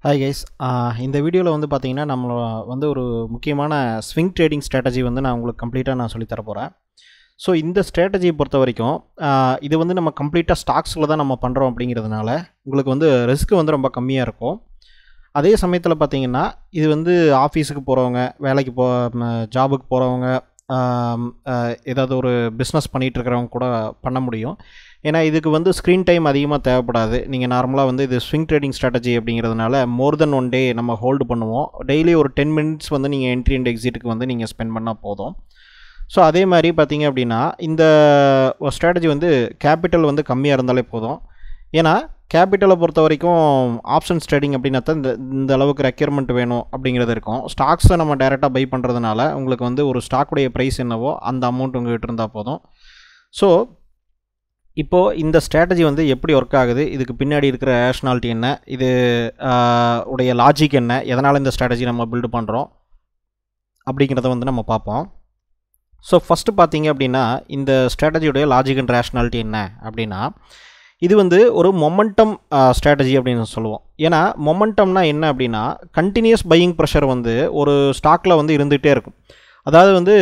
Hi guys, இந்த வீடியோவில் வந்து பார்த்தீங்கன்னா நம்ம வந்து ஒரு முக்கியமான ஸ்விங் ட்ரேடிங் ஸ்ட்ராட்டஜி வந்து நான் உங்களுக்கு கம்ப்ளீட்டாக சொல்லித்தர போகிறேன். ஸோ இந்த ஸ்ட்ராட்டஜியை பொறுத்த வரைக்கும் இது வந்து நம்ம கம்ப்ளீட்டாக ஸ்டாக்ஸில் தான் நம்ம பண்ணுறோம் அப்படிங்கிறதுனால உங்களுக்கு வந்து ரிஸ்க் வந்து ரொம்ப கம்மியாக இருக்கும். அதே சமயத்தில் பார்த்தீங்கன்னா இது வந்து ஆஃபீஸுக்கு போகிறவங்க, வேலைக்கு ஜாபுக்கு போகிறவங்க, ஏதாவது ஒரு பிஸ்னஸ் பண்ணிகிட்ருக்கிறவங்க கூட பண்ண முடியும். ஏன்னா இதுக்கு வந்து ஸ்க்ரீன் டைம் அதிகமாக தேவைப்படாது. நீங்கள் நார்மலாக வந்து இது ஸ்விங் ட்ரேடிங் ஸ்ட்ராட்டஜி அப்படிங்கிறதுனால மோர் தென் ஒன் டே நம்ம ஹோல்டு பண்ணுவோம். டெய்லி ஒரு 10 மினிட்ஸ் வந்து நீங்கள் என்ட்ரி அண்ட் எக்ஸிட்டுக்கு வந்து நீங்கள் ஸ்பெண்ட் பண்ணால் போதும். ஸோ அதே மாதிரி பார்த்தீங்க அப்படின்னா இந்த ஸ்ட்ராட்டஜி வந்து கேபிட்டல் வந்து கம்மியாக இருந்தாலே போதும். ஏன்னா கேபிட்டலை பொறுத்த வரைக்கும் ஆப்ஷன்ஸ் ட்ரேடிங் அப்படின்னா தான் இந்த அளவுக்கு ரெக்யர்மெண்ட் வேணும் அப்படிங்கிறது இருக்கும். ஸ்டாக்ஸை நம்ம டைரெக்டாக பை பண்ணுறதுனால உங்களுக்கு வந்து ஒரு ஸ்டாக்குடைய ப்ரைஸ் என்னவோ அந்த அமௌண்ட் உங்கள்கிட்ட இருந்தால் போதும். ஸோ இப்போது இந்த ஸ்ட்ராட்டஜி வந்து எப்படி ஒர்க் ஆகுது, இதுக்கு பின்னாடி இருக்கிற ரேஷ்னாலிட்டி என்ன, இது உடைய லாஜிக் என்ன, எதனால் இந்த ஸ்ட்ராட்டஜி நம்ம பில்டு பண்ணுறோம் அப்படிங்கிறத வந்து நம்ம பார்ப்போம். ஸோ ஃபஸ்ட்டு பார்த்தீங்க அப்படின்னா இந்த ஸ்ட்ராட்டஜியுடைய லாஜிக் அண்ட் ரேஷ்னாலிட்டி என்ன அப்படின்னா, இது வந்து ஒரு மொமெண்டம் ஸ்ட்ராட்டஜி அப்படின்னு சொல்லுவோம். ஏன்னா மொமெண்டம்னா என்ன அப்படின்னா கண்டினியூஸ் பையிங் ப்ரெஷர் வந்து ஒரு ஸ்டாக்கில் வந்து இருந்துகிட்டே இருக்கும். அதாவது வந்து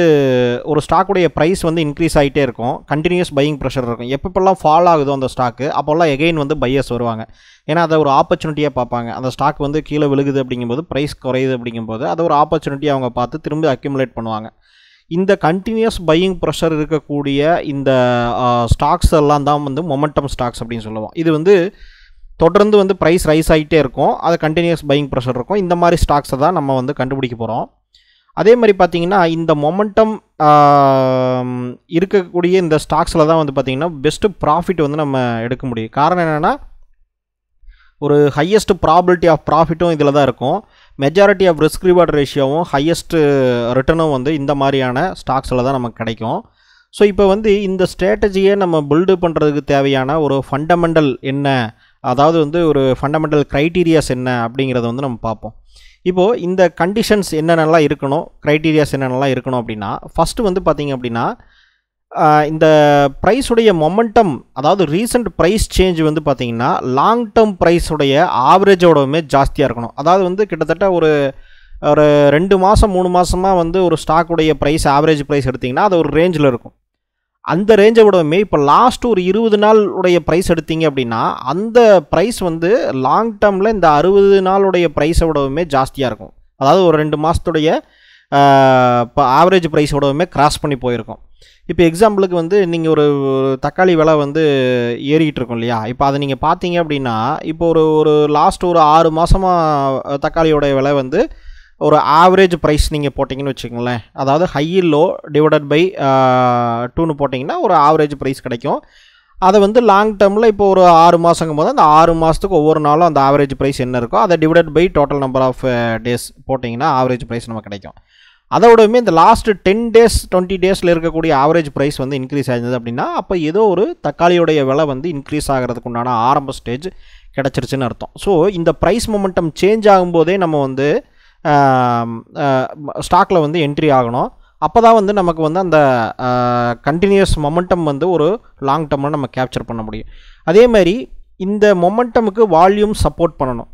ஒரு ஸ்டாக்குடைய ப்ரைஸ் வந்து இன்க்ரீஸ் ஆகிட்டே இருக்கும், கண்டினியூஸ் பையிங் ப்ரெஷர் இருக்கும். எப்பப்பெல்லாம் ஃபால் ஆகுதோ அந்த ஸ்டாக்கு அப்போல்லாம் எகெயின் வந்து பையர்ஸ் வருவாங்க. ஏன்னா அதை ஒரு ஆப்பர்ச்சுனிட்டியாக பார்ப்பாங்க. அந்த ஸ்டாக் வந்து கீழே விழுகுது அப்படிங்கும்போது, ப்ரைஸ் குறையுது அப்படிங்கும்போது அதை ஒரு ஆப்பர்ச்சுனிட்டியாக அவங்க பார்த்து திரும்பி அக்யூமுலேட் பண்ணுவாங்க. இந்த கண்டினியூஸ் பையிங் ப்ரெஷர் இருக்கக்கூடிய இந்த ஸ்டாக்ஸ் எல்லாம் தான் வந்து மொமெண்டம் ஸ்டாக்ஸ் அப்படின்னு சொல்லுவோம். இது வந்து தொடர்ந்து வந்து ப்ரைஸ் ரைஸ் ஆகிட்டே இருக்கும், அது கண்டினியூஸ் பையிங் ப்ரெஷர் இருக்கும். இந்த மாதிரி ஸ்டாக்ஸை தான் நம்ம வந்து கண்டுபிடிக்க போகிறோம். அதே மாதிரி பார்த்திங்கன்னா இந்த மொமெண்டம் இருக்கக்கூடிய இந்த ஸ்டாக்ஸில் தான் வந்து பார்த்திங்கன்னா பெஸ்ட்டு ப்ராஃபிட் வந்து நம்ம எடுக்க முடியும். காரணம் என்னென்னா ஒரு ஹையஸ்ட் ப்ராபிலிட்டி ஆஃப் ப்ராஃபிட்டும் இதில் தான் இருக்கும். மெஜாரிட்டி ஆஃப் ரிஸ்க் ரிவார்ட் ரேஷியோவும் ஹையஸ்ட் ரிட்டர்னும் வந்து இந்த மாதிரியான ஸ்டாக்ஸில் தான் நமக்கு கிடைக்கும். ஸோ இப்போ வந்து இந்த ஸ்ட்ராட்டஜியை நம்ம பில்டு பண்ணுறதுக்கு தேவையான ஒரு ஃபண்டமெண்டல் என்ன, அதாவது வந்து ஒரு ஃபண்டமெண்டல் க்ரைட்டீரியாஸ் என்ன அப்படிங்கிறத வந்து நம்ம பார்ப்போம். இப்போது இந்த கண்டிஷன்ஸ் என்னென்னலாம் இருக்கணும், க்ரைட்டீரியாஸ் என்னென்னலாம் இருக்கணும் அப்படின்னா, ஃபஸ்ட்டு வந்து பார்த்திங்க அப்படின்னா இந்த ப்ரைஸுடைய மொமெண்டம், அதாவது ரீசெண்ட் ப்ரைஸ் சேஞ்ச் வந்து பார்த்திங்கன்னா லாங் டேர்ம் ப்ரைஸுடைய ஆவரேஜோடவுமே ஜாஸ்தியாக இருக்கணும். அதாவது வந்து கிட்டத்தட்ட ஒரு 2 மாதம் 3 மாதமாக வந்து ஒரு ஸ்டாக்குடைய ப்ரைஸ் ஆவரேஜ் ப்ரைஸ் எடுத்திங்கன்னா அது ஒரு ரேஞ்சில் இருக்கும். அந்த ரேஞ்சை விடவுமே இப்போ லாஸ்ட் ஒரு 20 நாள் உடைய ப்ரைஸ் எடுத்தீங்க அப்படின்னா அந்த ப்ரைஸ் வந்து லாங் டேர்மில் இந்த 60 நாளுடைய ப்ரைஸை விடவுமே ஜாஸ்தியாக இருக்கும். அதாவது ஒரு 2 மாதத்துடைய இப்போ ஆவரேஜ் ப்ரைஸோடவுமே கிராஸ் பண்ணி போயிருக்கும். இப்போ எக்ஸாம்பிளுக்கு வந்து நீங்கள் ஒரு தக்காளி விலை வந்து ஏறிக்கிட்டு இருக்கும் இல்லையா, இப்போ அதை நீங்கள் பார்த்தீங்க அப்படின்னா இப்போ ஒரு லாஸ்ட் ஒரு 6 மாதமாக தக்காளியோடைய விலை வந்து ஒரு ஆவரேஜ் ப்ரைஸ் நீங்கள் போட்டிங்கன்னு வச்சுக்கோங்களேன், அதாவது ஹை லோ டிவைடட் பை 2ன்னு போட்டிங்கன்னா ஒரு ஆவரேஜ் ப்ரைஸ் கிடைக்கும். அதை வந்து லாங் டேர்மில் இப்போ ஒரு 6 மாதங்கும் போது அந்த 6 மாதத்துக்கு ஒவ்வொரு நாளும் அந்த ஆவரேஜ் ப்ரைஸ் என்ன இருக்கோ அதை divided by total number of days போட்டிங்கன்னா ஆவரேஜ் ப்ரைஸ் நமக்கு கிடைக்கும். அதோடவுமே இந்த லாஸ்ட் 10 டேஸ் 20 டேஸில் இருக்கக்கூடிய ஆவரேஜ் ப்ரைஸ் வந்து இன்க்ரீஸ் ஆகிருந்தது அப்படின்னா அப்போ ஏதோ ஒரு தக்காளியோடைய விலை வந்து இன்க்ரீஸ் ஆகிறதுக்கு உண்டான ஆரம்ப ஸ்டேஜ் கிடச்சிருச்சுன்னு அர்த்தம். ஸோ இந்த ப்ரைஸ் மொமெண்டம் சேஞ்ச் ஆகும்போதே நம்ம வந்து ஸ்டாக்கில் வந்து என்ட்ரி ஆகணும். அப்போ தான் வந்து நமக்கு வந்து அந்த கண்டினியூஸ் மொமெண்டம் வந்து ஒரு லாங் டேர்மில் நம்ம கேப்சர் பண்ண முடியும். அதே மாதிரி இந்த மொமெண்டமுக்கு வால்யூம் சப்போர்ட் பண்ணணும்.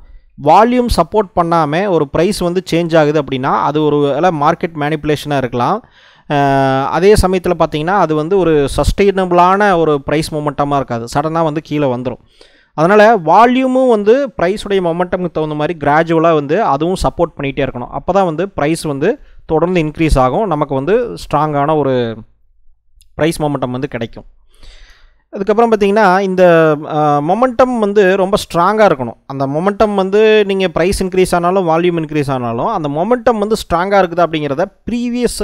வால்யூம் சப்போர்ட் பண்ணாமல் ஒரு ப்ரைஸ் வந்து சேஞ்ச் ஆகுது அப்படின்னா அது ஒரு மார்க்கெட் மேனிப்புலேஷனாக இருக்கலாம். அதே சமயத்தில் பார்த்திங்கன்னா அது வந்து ஒரு சஸ்டெயினபிளான ஒரு ப்ரைஸ் மொமெண்டமாக இருக்காது, சடனாக வந்து கீழே வந்துடும். அதனால் வால்யூமும் வந்து ப்ரைஸுடைய மொமெண்டமுக்கு தகுந்த மாதிரி கிராஜுவலாக வந்து அதுவும் சப்போர்ட் பண்ணிகிட்டே இருக்கணும். அப்போ தான் வந்து ப்ரைஸ் வந்து தொடர்ந்து இன்க்ரீஸ் ஆகும், நமக்கு வந்து ஸ்ட்ராங்கான ஒரு ப்ரைஸ் மொமெண்டம் வந்து கிடைக்கும். அதுக்கப்புறம் பார்த்திங்கன்னா இந்த மொமெண்டம் வந்து ரொம்ப ஸ்ட்ராங்காக இருக்கணும். அந்த மொமெண்டம் வந்து நீங்கள் ப்ரைஸ் இன்க்ரீஸ் ஆனாலும் வால்யூம் இன்க்ரீஸ் ஆனாலும் அந்த மொமெண்டம் வந்து ஸ்ட்ராங்காக இருக்குது அப்படிங்கிறத ப்ரீவியஸ்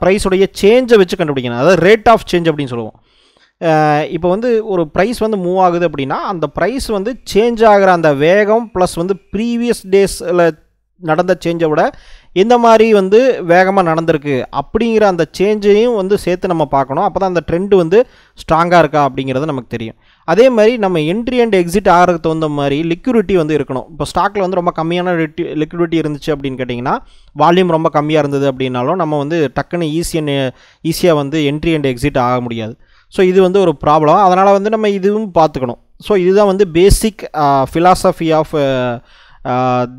ப்ரைஸுடைய சேஞ்சை வச்சு கண்டுபிடிக்கணும். அதாவது ரேட் ஆஃப் சேஞ்ச் அப்படின்னு சொல்லுவோம். இப்போ வந்து ஒரு ப்ரைஸ் வந்து மூவ் ஆகுது அப்படின்னா அந்த ப்ரைஸ் வந்து சேஞ்ச் ஆகிற அந்த வேகம் ப்ளஸ் வந்து ப்ரீவியஸ் டேஸில் நடந்த சேஞ்சை விட எந்த மாதிரி வந்து வேகமாக நடந்திருக்கு அப்படிங்கிற அந்த சேஞ்சையும் வந்து சேர்த்து நம்ம பார்க்கணும். அப்போ தான் அந்த ட்ரெண்டு வந்து ஸ்ட்ராங்காக இருக்கா அப்படிங்கிறது நமக்கு தெரியும். அதே மாதிரி நம்ம என்ட்ரி அண்ட் எக்ஸிட் ஆகிறதுக்கு தகுந்த மாதிரி லிக்விடிட்டி வந்து இருக்கணும். இப்போ ஸ்டாக்கில் வந்து ரொம்ப கம்மியான லிக்விடிட்டி இருந்துச்சு அப்படின்னு கேட்டிங்கன்னா, வால்யூம் ரொம்ப கம்மியாக இருந்தது அப்படின்னாலும் நம்ம வந்து டக்குன்னு ஈஸியாக வந்து என்ட்ரி அண்ட் எக்ஸிட் ஆக முடியாது. ஸோ இது வந்து ஒரு ப்ராப்ளம். அதனால் வந்து நம்ம இதுவும் பார்த்துக்கணும். ஸோ இதுதான் வந்து பேசிக் ஃபிலாசபி ஆஃப்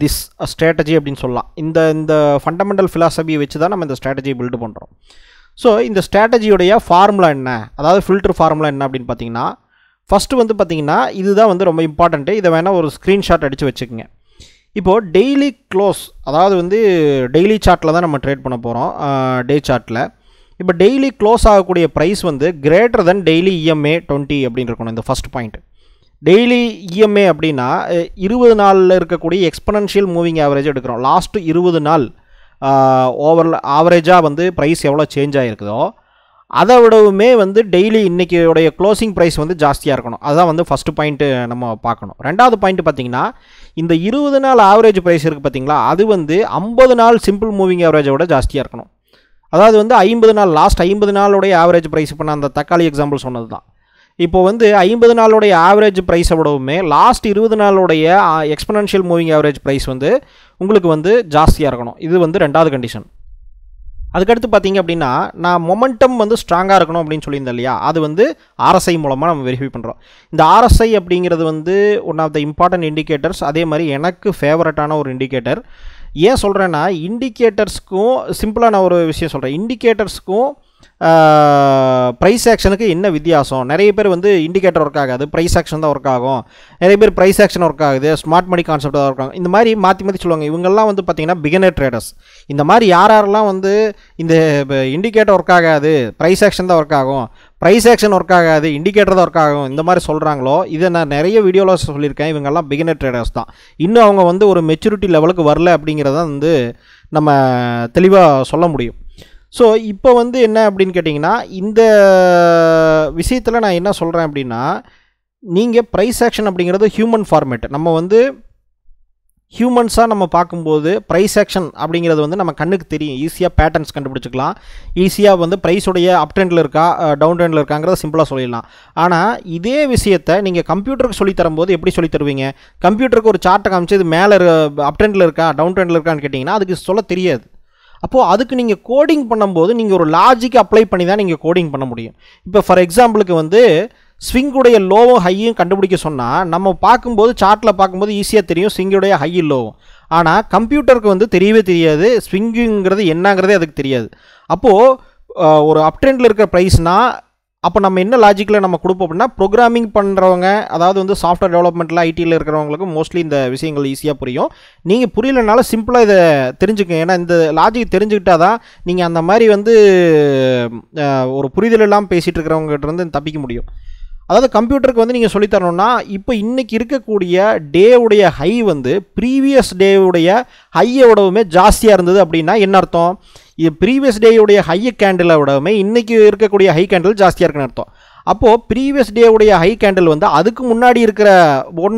திஸ் ஸ்ட்ராட்டஜி அப்படின்னு சொல்லலாம். இந்த ஃபண்டமெண்டல் ஃபிலாசபியை வச்சு தான் நம்ம இந்த ஸ்ட்ராட்டஜியை பில்டு பண்ணுறோம். ஸோ இந்த ஸ்ட்ராட்டஜியோடைய ஃபார்முலா என்ன, அதாவது ஃபில்டர் ஃபார்முலா என்ன அப்படின்னு பார்த்தீங்கன்னா, ஃபஸ்ட்டு வந்து பார்த்தீங்கன்னா இதுதான் வந்து ரொம்ப இம்பார்ட்டண்ட்டு. இதை வேணால் ஒரு ஸ்க்ரீன்ஷாட் அடித்து வச்சுக்கோங்க. இப்போது டெய்லி க்ளோஸ், அதாவது வந்து டெய்லி சார்ட்டில் தான் நம்ம ட்ரேட் பண்ண போகிறோம், டே சார்ட்டில். இப்போ டெய்லி க்ளோஸ் ஆகக்கூடிய ப்ரைஸ் வந்து கிரேட்டர் தென் டெய்லி இஎம்ஏ 20 அப்படின்னு இருக்கணும். இந்த ஃபஸ்ட் பாயிண்ட். டெய்லி இஎம்ஏ அப்படின்னா 20 நாளில் இருக்கக்கூடிய எக்ஸ்பனன்ஷியல் மூவிங் ஆவரேஜ் எடுக்கிறோம். லாஸ்ட்டு 20 நாள் ஆவரேஜாக வந்து ப்ரைஸ் எவ்வளோ சேஞ்ச் ஆகிருக்குதோ அதை விடவுமே வந்து டெய்லி இன்றைக்கியோடைய க்ளோசிங் ப்ரைஸ் வந்து ஜாஸ்தியாக இருக்கணும். அதுதான் வந்து ஃபஸ்ட்டு பாயிண்ட்டு நம்ம பார்க்கணும். ரெண்டாவது பாயிண்ட் பார்த்திங்கன்னா, இந்த 20 நாள் ஆவரேஜ் ப்ரைஸ் இருக்குது பார்த்திங்களா, அது வந்து 50 நாள் சிம்பிள் மூவிங் ஆவரேஜை விட ஜாஸ்தியாக இருக்கணும். அதாவது வந்து 50 நாள், லாஸ்ட் 50 நாளுடைய ஆவரேஜ் ப்ரைஸ், இப்போ நான் அந்த தக்காளி எக்ஸாம்பிள் சொன்னது தான். இப்போ வந்து 50 நாளுடைய ஆவரேஜ் ப்ரைஸை விடவுமே லாஸ்ட் 20 நாளுடைய எக்ஸ்பனன்ஷியல் மூவிங் ஆவரேஜ் ப்ரைஸ் வந்து உங்களுக்கு வந்து ஜாஸ்தியாக இருக்கணும். இது வந்து ரெண்டாவது கண்டிஷன். அதுக்கடுத்து பார்த்திங்க அப்படின்னா, நான் மொமெண்டம் வந்து ஸ்ட்ராங்காக இருக்கணும் அப்படின்னு சொல்லியிருந்தேன் இல்லையா, அது வந்து ஆர்எஸ்ஐ மூலமாக நம்ம வெரிஃபை பண்ணுறோம். இந்த ஆர்எஸ்ஐ அப்படிங்கிறது வந்து one of the important indicators. அதே மாதிரி எனக்கு ஃபேவரட்டான ஒரு இண்டிகேட்டர். ஏன் சொல்கிறேன்னா, இண்டிகேட்டர்ஸ்க்கும் சிம்பிளாக நான் ஒரு விஷயம் சொல்கிறேன். இண்டிகேட்டர்ஸ்க்கும் ப்ரைஸ் ஆக்ஷனுக்கு என்ன வித்தியாசம்? நிறைய பேர் வந்து இண்டிகேட்டர் ஒர்க் ஆகாது, ப்ரைஸ் ஆக்ஷன் தான் ஒர்க் ஆகும். நிறைய பேர் ப்ரைஸ் ஆக்ஷன் ஒர்க் ஆகுது, ஸ்மார்ட் மணி கான்செப்ட் தான் ஒர்க் ஆகும். இந்த மாதிரி மாற்றி சொல்லுவாங்க. இவங்கெல்லாம் வந்து பார்த்திங்கன்னா பிகினர் ட்ரேடர்ஸ். இந்த மாதிரி யாரெல்லாம் வந்து இந்த இண்டிகேட்டர் ஒர்க் ஆகாது, ப்ரைஸ் ஆக்ஷன் தான் ஒர்க் ஆகும், ப்ரைஸ் ஆக்ஷன் ஒர்க் ஆகாது, இண்டிகேட்டர் தான் ஒர்க் ஆகும், இந்த மாதிரி சொல்கிறாங்களோ, இதை நான் நிறைய வீடியோவில் சொல்லியிருக்கேன். இவங்கெல்லாம் பிகினர் ட்ரேடர்ஸ் தான். இன்னும் அவங்க வந்து ஒரு மெச்சூரிட்டி லெவலுக்கு வரல அப்படிங்கிறத வந்து நம்ம தெளிவாக சொல்ல முடியும். ஸோ இப்போ வந்து என்ன அப்படின்னு கேட்டிங்கன்னா, இந்த விஷயத்தில் நான் என்ன சொல்கிறேன் அப்படின்னா, நீங்கள் ப்ரைஸ் ஆக்ஷன் அப்படிங்கிறது ஹியூமன் ஃபார்மேட். நம்ம வந்து ஹியூமன்ஸாக நம்ம பார்க்கும்போது ப்ரைஸ் ஆக்ஷன் அப்படிங்கிறது வந்து நம்ம கண்ணுக்கு தெரியும். ஈஸியாக பேட்டர்ன்ஸ் கண்டுபிடிச்சிக்கலாம். ஈஸியாக வந்து ப்ரைஸுடைய அப் ட்ரெண்டில் இருக்கா டவுன் ட்ரெண்டில் இருக்காங்கிறத சிம்பிளாக சொல்லிடலாம். ஆனால் இதே விஷயத்தை நீங்கள் கம்ப்யூட்டருக்கு சொல்லி தரும்போது எப்படி சொல்லி தருவீங்க? கம்ப்யூட்டருக்கு ஒரு சார்ட்டை காமிச்சு இது மேலே அப் ட்ரெண்டில் இருக்கா டவுன் ட்ரெண்டில் இருக்கான்னு கேட்டிங்கன்னா அதுக்கு சொல்ல தெரியாது. அப்போது அதுக்கு நீங்கள் கோடிங் பண்ணும்போது நீங்கள் ஒரு லாஜிக் அப்ளை பண்ணி தான் நீங்கள் கோடிங் பண்ண முடியும். இப்போ ஃபார் எக்ஸாம்பிளுக்கு வந்து ஸ்விங்குடைய லோவும் ஹையும் கண்டுபிடிக்க சொன்னால் நம்ம பார்க்கும்போது சார்ட்டில் பார்க்கும்போது ஈஸியாக தெரியும் ஸ்விங்குடைய ஹை லோவும். ஆனால் கம்ப்யூட்டருக்கு வந்து தெரியவே தெரியாது, ஸ்விங்குங்கிறது என்னங்கிறதே அதுக்கு தெரியாது. அப்போது ஒரு அப் ட்ரெண்டில் இருக்கிற ப்ரைஸ்னால் அப்போ நம்ம என்ன லாஜிக்கில் நம்ம கொடுப்போம் அப்படின்னா, ப்ரோக்ராமிங் பண்ணுறவங்க, அதாவது வந்து சாஃப்ட்வேர் டெவலப்மெண்ட்டில் ஐடியில் இருக்கிறவங்களுக்கு மோஸ்ட்லி இந்த விஷயங்கள் ஈஸியாக புரியும். நீங்கள் புரியலனால சிம்பிளாக இதை தெரிஞ்சுக்கங்க. ஏன்னா இந்த லாஜிக் தெரிஞ்சுக்கிட்டால் தான் நீங்கள் அந்த மாதிரி வந்து ஒரு புரிதல் இல்லாமல் பேசிகிட்டு இருக்கிறவங்ககிட்ட இருந்து தப்பிக்க முடியும். அதாவது கம்ப்யூட்டருக்கு வந்து நீங்கள் சொல்லித்தரணும்னா, இப்போ இன்றைக்கி இருக்கக்கூடிய டேவுடைய ஹை வந்து ப்ரீவியஸ் டேவுடைய ஹையை விடவுமே ஜாஸ்தியாக இருந்தது அப்படின்னா என்ன அர்த்தம்? இது ப்ரீவியஸ் டேயுடைய ஹை கேண்டிலை விடவுமே இன்றைக்கி இருக்கக்கூடிய ஹை கேண்டில் ஜாஸ்தியாக இருக்குன்னு அர்த்தம். அப்போது ப்ரீவியஸ் டேவுடைய ஹை கேண்டில் வந்து அதுக்கு முன்னாடி இருக்கிற 1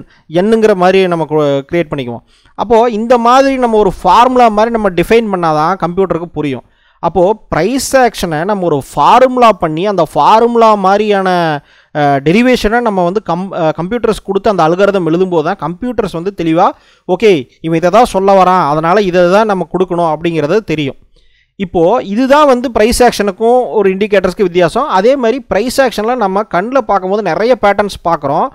- என்னங்கிற மாதிரி நம்ம க்ரியேட் பண்ணிக்குவோம். அப்போது இந்த மாதிரி நம்ம ஒரு ஃபார்முலா மாதிரி நம்ம டிஃபைன் பண்ணால் தான் கம்ப்யூட்டருக்கு புரியும். அப்போது ப்ரைஸ் ஆக்ஷனை நம்ம ஒரு ஃபார்முலா பண்ணி அந்த ஃபார்முலா மாதிரியான டெரிவேஷனை நம்ம வந்து கம்ப்யூட்டர்ஸ் கொடுத்து அந்த அல்காரிதம் எழுதும்போது தான் கம்ப்யூட்டர்ஸ் வந்து தெளிவாக ஓகே இவன் இதை தான் சொல்ல வரான், அதனால் இதை தான் நம்ம கொடுக்கணும் அப்படிங்கிறது தெரியும். இப்போது இதுதான் வந்து ப்ரைஸ் ஆக்ஷனுக்கும் ஒரு இண்டிகேட்டர்ஸ்க்கு வித்தியாசம். அதே மாதிரி ப்ரைஸ் ஆக்ஷனில் நம்ம கண்ணில் பார்க்கும்போது நிறைய பேட்டர்ன்ஸ் பார்க்குறோம்.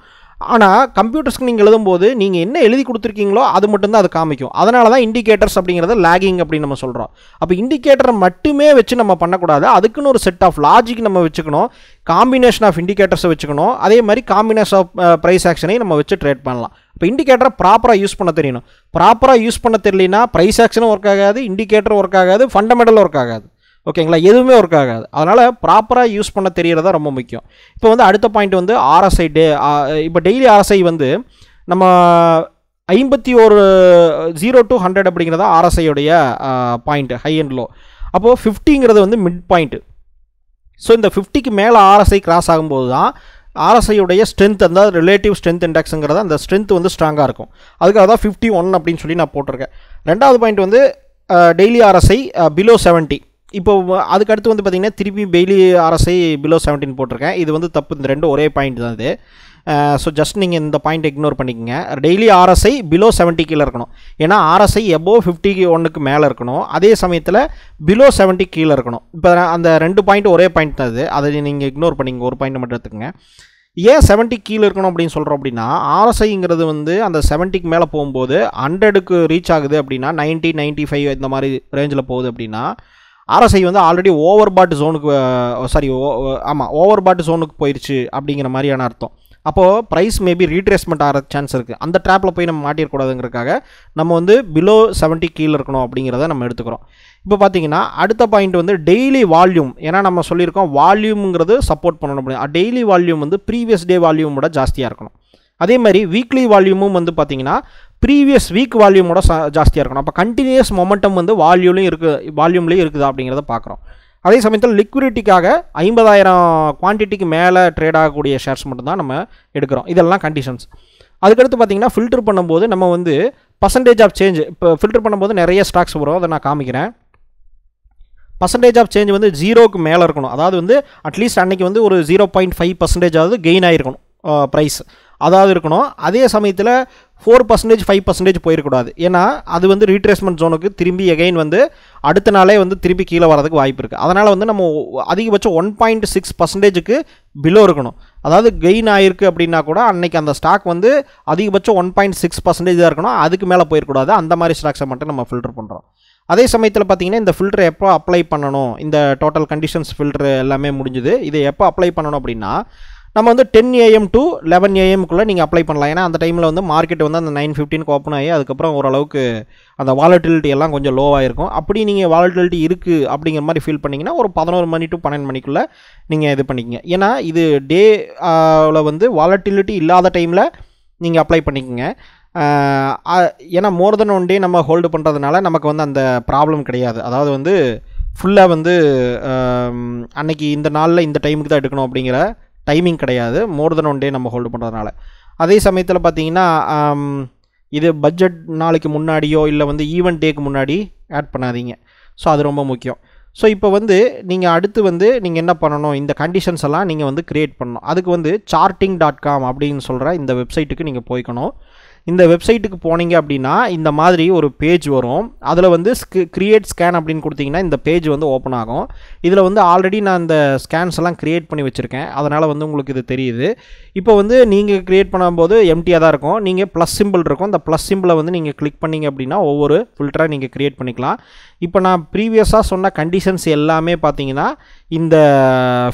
ஆனால் கம்ப்யூட்டர்ஸ்க்கு நீங்கள் எழுதும்போது நீங்கள் என்ன எழுதி கொடுத்துருக்கீங்களோ அது மட்டும்தான் அது காமிக்கும். அதனால தான் இண்டிகேட்டர்ஸ் அப்படிங்கிறது லேகிங் அப்படின்னு நம்ம சொல்கிறோம். அப்போ இண்டிகேட்டரை மட்டுமே வச்சு நம்ம பண்ணக்கூடாது, அதுக்குன்னு ஒரு செட் ஆஃப் லாஜிக் நம்ம வச்சுக்கணும், காம்பினேஷன் ஆஃப் இண்டிகேட்டர்ஸை வச்சுக்கணும், அதே மாதிரி காம்பினேஷன் ஆஃப் ப்ரைஸ் ஆக்ஷனையும் நம்ம வச்சு ட்ரேட் பண்ணலாம். இப்போ இண்டிகேட்டரை ப்ராப்பராக யூஸ் பண்ண தெரியணும். ப்ராப்பராக யூஸ் பண்ண தெரியலனா ப்ரைஸ் ஆக்ஷனும் ஒர்க் ஆகாது, இண்டிகேட்டரும் ஒர்க் ஆகாது, ஃபண்டமெண்டலும் ஒர்க் ஆகாது. ஓகேங்களா, எதுவுமே ஒர்க் ஆகாது. அதனால் ப்ராப்பராக யூஸ் பண்ண தெரியறதா ரொம்ப முக்கியம். இப்போ வந்து அடுத்த பாயிண்ட் வந்து ஆர்எஸ்ஐ இப்போ டெய்லி ஆர்எஸ்ஐ வந்து நம்ம 51 0 to 100 அப்படிங்கிறதா ஆர்எஸ்ஐயோடைய பாயிண்ட் ஹை அண்ட் லோ. அப்போது 50ங்கிறது வந்து மிட் பாயிண்ட்டு. ஸோ இந்த 50க்கு மேலே ஆர்எஸ்ஐ கிராஸ் ஆகும்போது தான் ஆர்எஸ்ஐயோடைய ஸ்ட்ரென்த், அந்த ரிலேட்டிவ் ஸ்ட்ரென்த் இண்டெக்ஸுங்கிறத அந்த ஸ்ட்ரென்த் வந்து ஸ்ட்ராங்காக இருக்கும். அதுக்காக தான் 51 அப்படின்னு சொல்லி நான் போட்டிருக்கேன். ரெண்டாவது பாயிண்ட் வந்து டெய்லி ஆர்எஸ்ஐ பிலோ 70. இப்போ அதுக்கடுத்து வந்து பார்த்திங்கன்னா திருப்பி டெய்லி ஆர்எஸ்ஐ பிலோ 17 போட்டிருக்கேன். இது வந்து தப்பு, இந்த ரெண்டும் ஒரே பாயிண்ட் தான் இது. ஸோ ஜஸ்ட் நீங்கள் இந்த பாயிண்ட் இக்னோர் பண்ணிக்கோங்க. டெய்லி ஆர்எஸ்ஐ பிலோ 70 கீழே இருக்கணும். ஏன்னா ஆர்எஸ்ஐ எபோவ் 51க்கு மேலே இருக்கணும், அதே சமயத்தில் பிலோ 70 கீழே இருக்கணும். இப்போ அந்த ரெண்டு பாயிண்ட் ஒரே பாயிண்ட் தான் இது, அதை நீங்கள் இக்னோர் பண்ணிங்க, ஒரு பாயிண்ட் மட்டும் எடுத்துக்கங்க. ஏன் 70 கீழே இருக்கணும் அப்படின்னு சொல்கிறோம் அப்படின்னா, RSIங்கிறது வந்து அந்த 70க்கு மேலே போகும்போது 100க்கு ரீச் ஆகுது அப்படின்னா 90, 95 இந்த மாதிரி ரேஞ்சில் போகுது அப்படின்னா RSI வந்து ஆல்ரெடி ஓவர்பாட் ஜோனுக்கு ஓவர்பாட் ஜோனுக்கு போயிடுச்சு அப்படிங்கிற மாதிரியான அர்த்தம். அப்போது ப்ரைஸ் மேபி ரீட்ரேஸ்மெண்ட் ஆகிற சான்ஸ் இருக்குது. அந்த ட்ராப்பில் போய் நம்ம மாட்டிடக்கூடாதுங்கிறதுக்காக நம்ம வந்து பிலோ 70 கீழே இருக்கணும் அப்படிங்கிறத நம்ம எடுத்துக்கிறோம். இப்போ பார்த்தீங்கன்னா அடுத்த பாயிண்ட் வந்து டெய்லி வால்யூம். ஏன்னா நம்ம சொல்லியிருக்கோம் வால்யூம்ங்கிறது சப்போர்ட் பண்ணணும் அப்படின்னு. டெய்லி வால்யூம் வந்து ப்ரீவியஸ் டே வால்யூமோட ஜாஸ்தியாக இருக்கணும். அதே மாதிரி வீக்லி வால்யூமும் வந்து பார்த்திங்கன்னா ப்ரீவியஸ் வீக் வால்யூமோட ஜாஸ்தியாக இருக்கணும். அப்போ கண்டினியூஸ் மொமெண்டம் வந்து வால்யூம்லேயும் இருக்குதா அப்படிங்கிறத பார்க்குறோம். அதே சமயத்தில் லிக்விடிட்டிக்காக 50,000 குவான்டிட்டிக்கு மேலே ட்ரேட் ஆகக்கூடிய ஷேர்ஸ் மட்டும்தான் நம்ம எடுக்கிறோம். இதெல்லாம் கண்டிஷன்ஸ். அதுக்கடுத்து பார்த்திங்கன்னா ஃபில்டர் பண்ணும்போது நம்ம வந்து பர்சன்டேஜ் ஆஃப் சேஞ்ச், இப்போ ஃபில்டர் பண்ணும்போது நிறைய ஸ்டாக்ஸ் வரும், அதை நான் காமிக்கிறேன். பர்சன்டேஜ் ஆஃப் சேஞ்ச் வந்து 0க்கு மேலே இருக்கணும். அதாவது வந்து அட்லீஸ்ட் அன்றைக்கி வந்து ஒரு 0.5% கெயின் ஆகிருக்கணும் ப்ரைஸ், அதாவது இருக்கணும். அதே சமயத்தில் 4%, 5% போயிடக்கூடாது. ஏன்னா அது வந்து ரீட்ரேஸ்மெண்ட் ஜோனுக்கு திரும்பி எகைன் வந்து அடுத்த நாளே வந்து திரும்பி கீழே வரதுக்கு வாய்ப்பு இருக்குது. அதனால் வந்து நம்ம அதிகபட்சம் 1.6%க்கு பிலோ இருக்கணும். அதாவது கெயின் ஆகிருக்கு அப்படின்னா கூட அன்றைக்கி அந்த ஸ்டாக் வந்து அதிகபட்சம் 1.6% தான் இருக்கணும், அதுக்கு மேலே போயிடக்கூடாது. அந்த மாதிரி ஸ்டாக்ஸை மட்டும் நம்ம ஃபில்டர் பண்ணுறோம். அதே சமயத்தில் பார்த்திங்கன்னா இந்த ஃபில்டர் எப்போ அப்ளை பண்ணணும், இந்த டோட்டல் கண்டிஷன்ஸ் ஃபில்டர் எல்லாமே முடிஞ்சுது. இதை எப்போ அப்ளை பண்ணணும் அப்படின்னா நம்ம வந்து 10 AM to 11 AMக்குள்ளே நீங்கள் அப்ளை பண்ணலாம். ஏன்னா அந்த டைமில் வந்து மார்க்கெட் வந்து அந்த 9:15க்கு ஓப்பன் ஆகி அதுக்கப்புறம் ஓரளவுக்கு அந்த வாலட்டிலிட்டி எல்லாம் கொஞ்சம் லோவாக இருக்கும். அப்படி நீங்கள் வாலட்டிலிட்டி இருக்குது அப்படிங்கிற மாதிரி ஃபீல் பண்ணிங்கன்னா ஒரு 11 மணி to 12 மணிக்குள்ளே நீங்கள் இது பண்ணிக்கங்க. ஏன்னா இது டேவில் வந்து வாலட்டிலிட்டி இல்லாத டைமில் நீங்கள் அப்ளை பண்ணிக்கோங்க. ஏன்னா மோர் தென் ஒன் டே நம்ம ஹோல்டு பண்ணுறதுனால நமக்கு வந்து அந்த ப்ராப்ளம் கிடையாது. அதாவது வந்து ஃபுல்லாக வந்து அன்னைக்கு இந்த நாளில் இந்த டைமுக்கு தான் எடுக்கணும் அப்படிங்கிற டைமிங் கிடையாது, மோர் தென் ஒன் டே நம்ம ஹோல்டு பண்ணுறதுனால. அதே சமயத்தில் பார்த்தீங்கன்னா இது பட்ஜெட் நாளைக்கு முன்னாடியோ இல்லை வந்து ஈவெண்ட் டேக்கு முன்னாடி ஆட் பண்ணாதீங்க. ஸோ அது ரொம்ப முக்கியம். ஸோ இப்போ வந்து நீங்கள் அடுத்து வந்து நீங்கள் என்ன பண்ணணும், இந்த கண்டிஷன்ஸ் எல்லாம் நீங்கள் வந்து க்ரியேட் பண்ணணும். அதுக்கு வந்து charting.com அப்படின்னு சொல்கிற இந்த வெப்சைட்டுக்கு நீங்கள் போய்க்கணும். இந்த வெப்சைட்டுக்கு போனீங்க அப்படின்னா இந்த மாதிரி ஒரு பேஜ் வரும். அதில் வந்து கிரியேட் ஸ்கேன் அப்படின்னு கொடுத்தீங்கன்னா இந்த பேஜ் வந்து ஓப்பன் ஆகும். இதில் வந்து ஆல்ரெடி நான் இந்த ஸ்கேன்ஸ் எல்லாம் க்ரியேட் பண்ணி வச்சுருக்கேன், அதனால் வந்து உங்களுக்கு இது தெரியுது. இப்போ வந்து நீங்கள் க்ரியேட் பண்ணும்போது எம்டியாக தான் இருக்கும். நீங்கள் ப்ளஸ் சிம்பிள் இருக்கும், இந்த ப்ளஸ் சிம்பிளை வந்து நீங்கள் கிளிக் பண்ணிங்க அப்படின்னா ஒவ்வொரு ஃபில்டராக நீங்கள் க்ரியேட் பண்ணிக்கலாம். இப்போ நான் ப்ரீவியஸாக சொன்ன கண்டிஷன்ஸ் எல்லாமே பார்த்தீங்கன்னா இந்த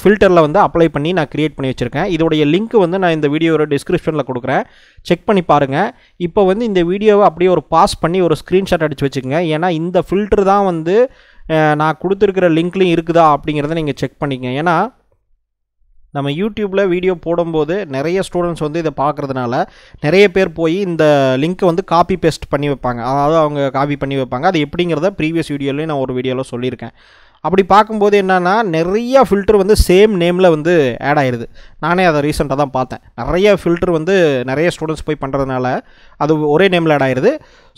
ஃபில்டரில் வந்து அப்ளை பண்ணி நான் க்ரியேட் பண்ணி வச்சுருக்கேன். இதோடைய லிங்க் வந்து நான் இந்த வீடியோவோட டிஸ்கிரிப்ஷனில் கொடுக்குறேன், செக் பண்ணி பாருங்கள். இப்போ வந்து இந்த வீடியோவை அப்படியே ஒரு பாஸ் பண்ணி ஒரு ஸ்க்ரீன்ஷாட் அடித்து வச்சுக்கோங்க. ஏன்னா இந்த ஃபில்டர் தான் வந்து நான் கொடுத்துருக்கிற லிங்க்லையும் இருக்குதா அப்படிங்கிறத நீங்கள் செக் பண்ணிக்கங்க. ஏன்னா நம்ம யூடியூப்பில் வீடியோ போடும்போது நிறைய ஸ்டூடெண்ட்ஸ் வந்து இதை பார்க்குறதுனால நிறைய பேர் போய் இந்த லிங்க்கை வந்து காப்பி பேஸ்ட் பண்ணி வைப்பாங்க. அதாவது அவங்க காப்பி பண்ணி வைப்பாங்க. அது எப்படிங்கிறத ப்ரீவியஸ் வீடியோலையும் நான் ஒரு வீடியோவில் சொல்லியிருக்கேன். அப்படி பார்க்கும்போது என்னென்னா நிறைய ஃபில்டர் வந்து சேம் நேமில் வந்து ஆட் ஆயிடுது. நானே அதை ரீசெண்டாக தான் பார்த்தேன். நிறைய ஃபில்டர் வந்து நிறைய ஸ்டூடெண்ட்ஸ் போய் பண்ணுறதுனால அது ஒரே நேமில் ஆட் ஆயிடுது.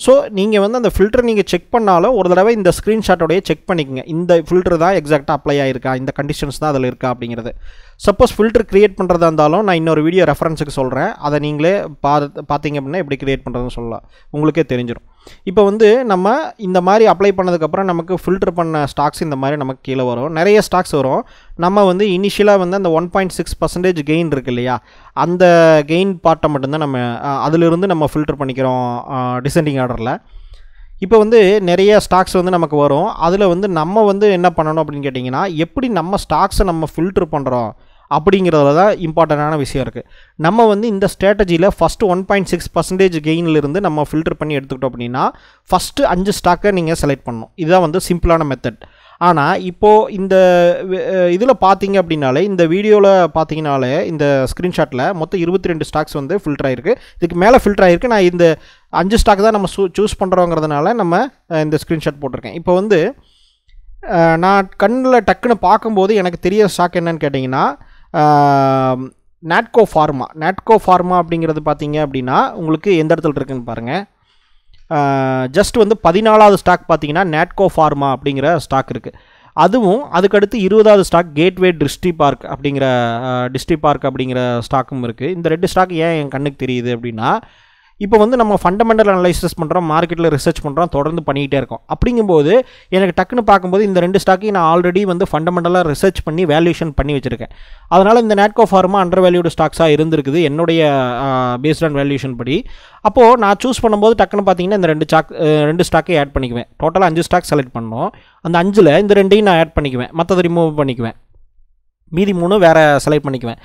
ஸோ நீங்கள் வந்து அந்த ஃபில்டர் நீங்கள் செக் பண்ணாலும் ஒரு தடவை இந்த ஸ்க்ரீன்ஷாட்டோடையே செக் பண்ணிக்கோங்க, இந்த ஃபில்டர் தான் எக்ஸாக்டாக அப்ளை ஆகிருக்கா, இந்த கண்டிஷன்ஸ் தான் அதில் இருக்கா அப்படிங்கிறது. சப்போஸ் ஃபில்டர் க்ரியேட் பண்ணுறதா இருந்தாலும் நான் இன்னொரு வீடியோ ரெஃபரன்ஸுக்கு சொல்கிறேன், அதை நீங்களே பார்த்தீங்க அப்படின்னா எப்படி க்ரியேட் பண்ணுறதுன்னு சொல்லலாம், உங்களுக்கே தெரிஞ்சிடும். இப்போ வந்து நம்ம இந்த மாதிரி அப்ளை பண்ணதுக்கப்புறம் நமக்கு ஃபில்டர் பண்ண ஸ்டாக்ஸ் இந்த மாதிரி நமக்கு கீழே வரும், நிறைய ஸ்டாக்ஸ் வரும். நம்ம வந்து இனிஷியலாக வந்து அந்த 1.6% கெயின் இருக்குது இல்லையா, அந்த கெயின் பார்ட்டை மட்டும்தான் நம்ம அதிலிருந்து நம்ம ஃபில்டர் பண்ணிக்கிறோம் டிசெண்டிங் ஆர்டரில். இப்போ வந்து நிறைய ஸ்டாக்ஸ் வந்து நமக்கு வரும். அதில் வந்து நம்ம வந்து என்ன பண்ணணும் அப்படின்னு கேட்டிங்கன்னா, எப்படி நம்ம ஸ்டாக்ஸை நம்ம ஃபில்டர் பண்ணுறோம் அப்படிங்கிறதுல தான் இம்பார்ட்டண்டான விஷயம் இருக்குது. நம்ம வந்து இந்த ஸ்ட்ராட்டஜியில் ஃபஸ்ட்டு 1.6% கெயினிலிருந்து நம்ம ஃபில்டர் பண்ணி எடுத்துக்கிட்டோம் அப்படின்னா ஃபஸ்ட்டு 5 ஸ்டாக்கை நீங்கள் செலக்ட் பண்ணணும். இதுதான் வந்து சிம்பிளான மெத்தட். ஆனால் இப்போது இந்த இதில் பார்த்தீங்க அப்படின்னாலே, இந்த வீடியோவில் பார்த்தீங்கனாலே இந்த ஸ்க்ரீன்ஷாட்டில் மொத்தம் 22 ஸ்டாக்ஸ் வந்து ஃபில்டர் ஆகிருக்கு. இதுக்கு மேலே ஃபில்டர் ஆகிருக்கு. நான் இந்த 5 ஸ்டாக் தான் நம்ம சூஸ் பண்ணுறோங்கிறதுனால நம்ம இந்த ஸ்க்ரீன்ஷாட் போட்டிருக்கேன். இப்போ வந்து நான் கண்ணில் டக்குன்னு பார்க்கும்போது எனக்கு தெரிய ஸ்டாக் என்னன்னு கேட்டிங்கன்னா நாட்கோ ஃபார்மா அப்படிங்கிறது பார்த்தீங்க அப்படின்னா உங்களுக்கு எந்த இடத்துல இருக்குதுன்னு பாருங்கள். ஜஸ்ட் வந்து 14வது ஸ்டாக் பார்த்தீங்கன்னா நாட்கோ ஃபார்மா அப்படிங்கிற ஸ்டாக் இருக்குது. அதுவும் அதுக்கடுத்து 20வது ஸ்டாக் கேட்வே டிஸ்ட்ரி பார்க் அப்படிங்கிற ஸ்டாக்கும் இருக்குது. இந்த 2 ஸ்டாக் ஏன் என் கண்ணுக்கு தெரியுது அப்படின்னா, இப்போ வந்து நம்ம ஃபண்டமெண்டல் அனலைசிஸ் பண்ணுறோம், மார்க்கெட்டில் ரிசர்ச் பண்ணுறோம், தொடர்ந்து பண்ணிக்கிட்டே இருக்கோம். அப்படிங்கும்போது எனக்கு டக்குன்னு பார்க்கும்போது இந்த 2 ஸ்டாக்கையும் நான் ஆல்ரெடி வந்து ஃபண்டமெண்டலாக ரிசர்ச் பண்ணி வேல்யூஷன் பண்ணி வச்சுருக்கேன். அதனால் இந்த நாட்கோ ஃபார்மா அண்டர் வேல்யூடு ஸ்டாக்ஸாக இருந்திருக்குது என்னுடைய பேஸ்ட் ஆன் வேல்யூஷன் படி. அப்போது நான் சூஸ் பண்ணும்போது டக்குன்னு பார்த்தீங்கன்னா இந்த 2 ஸ்டாக்கை ஆட் பண்ணிக்குவேன். டோட்டலாக 5 ஸ்டாக் செலக்ட் பண்ணோம். அந்த 5ல் இந்த 2ஐயும் நான் ஆட் பண்ணிக்குவேன், மற்றதை ரிமூவ் பண்ணிக்குவேன், மீதி 3 வேறு செலக்ட் பண்ணிக்குவேன்.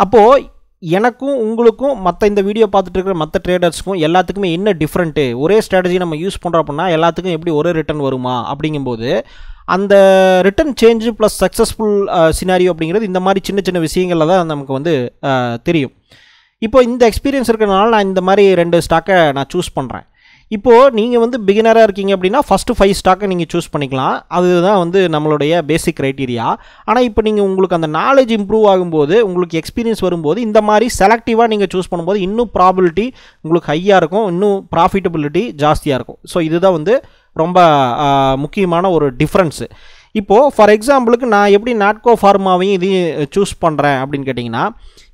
அப்போது எனக்கும் உங்களுக்கும் மற்ற இந்த வீடியோ பார்த்துட்டு இருக்கிற மற்ற ட்ரேடர்ஸ்க்கும் எல்லாத்துக்குமே என்ன டிஃப்ரெண்ட்டு, ஒரே ஸ்ட்ராட்டஜி நம்ம யூஸ் பண்ணுறோம் அப்படின்னா எல்லாத்துக்கும் எப்படி ஒரே ரிட்டர்ன் வருமா அப்படிங்கும்போது அந்த return change plus successful scenario அப்படிங்கிறது இந்த மாதிரி சின்ன சின்ன விஷயங்களில் தான் நமக்கு வந்து தெரியும். இப்போ இந்த எக்ஸ்பீரியன்ஸ் இருக்கிறதுனால நான் இந்த மாதிரி 2 ஸ்டாக்கை நான் சூஸ் பண்ணுறேன். இப்போது நீங்கள் வந்து பிகினராக இருக்கீங்க அப்படின்னா ஃபஸ்ட்டு 5 ஸ்டாக்கை நீங்கள் சூஸ் பண்ணிக்கலாம். அதுதான் வந்து நம்மளுடைய பேசிக் க்ரைட்டீரியா. ஆனால் இப்போ நீங்கள் உங்களுக்கு அந்த நாலேஜ் இம்ப்ரூவ் ஆகும்போது, உங்களுக்கு எக்ஸ்பீரியன்ஸ் வரும்போது இந்த மாதிரி செலக்டிவாக நீங்கள் சூஸ் பண்ணும்போது இன்னும் ப்ராபிலிட்டி உங்களுக்கு ஹையாக இருக்கும், இன்னும் ப்ராஃபிட்டபிலிட்டி ஜாஸ்தியாக இருக்கும். ஸோ இதுதான் வந்து ரொம்ப முக்கியமான ஒரு டிஃப்ரென்ஸு. இப்போது ஃபார் எக்ஸாம்பிளுக்கு நான் எப்படி நாட்கோ ஃபார்மாவையும் இதையும் சூஸ் பண்ணுறேன் அப்படின்னு கேட்டிங்கன்னா,